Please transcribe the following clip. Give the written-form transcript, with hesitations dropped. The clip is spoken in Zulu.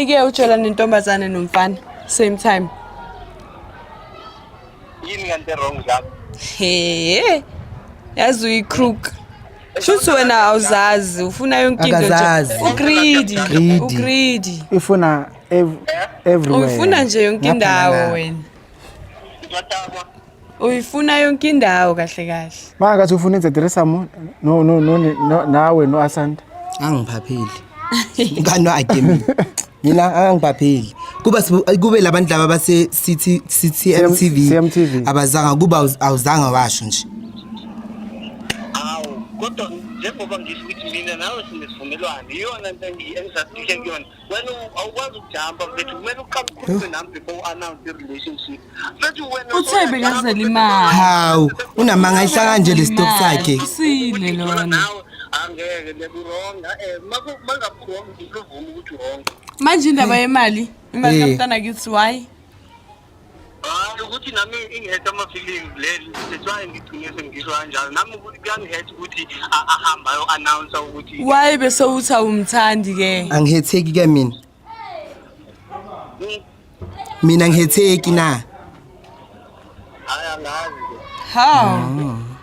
Why-ke utshola nentombazane nomfana same time? Yini kanti wrong lapho? He. Yazi uyicrook. Shuthi wena awuzazi ufuna yonke into nje. Akazazi. Ugreedy. Ifuna everywhere. Uyifuna nje yonke Ngapha indawo nangapha. wena. Ngatama. Uyifuna yonke indawo kahle kahle. Makathi ufuna inzedresa mo no nawe no Asanda. Angiphapheli. Ngano akemi. Mina angiphapheli. Kube labantu laba base CMTV abazanga kuba awuzanga washo nje. Awu, kodwa njengoba ngisho ukuthi mina nawe sinesivumelwano, iyona into engisacishe kuyona. Wena awukwazi ukujumpa mfethu, kumele uqale ukhulume nami before announce the relationship. Mfethu wena Uthebe ngazela imali. Hawu, unamanga ihlaka nje lesitop sakhe. Usile lona. Angeke leburonga mangabukhona ngivuma ukuthi wrong. Manje indaba yemali, imali kamntana kithi why? Ukuthi nami ingiheta ama-feelings that's why ngigcine sengisho kanjalo. Nami kuyangiheta ukuthi ahamba ayo-announce ukuthi Why bese uthi awumthandi ke? Angihetheki ke mina. Mina ngihetheki na. hayi angazi. How?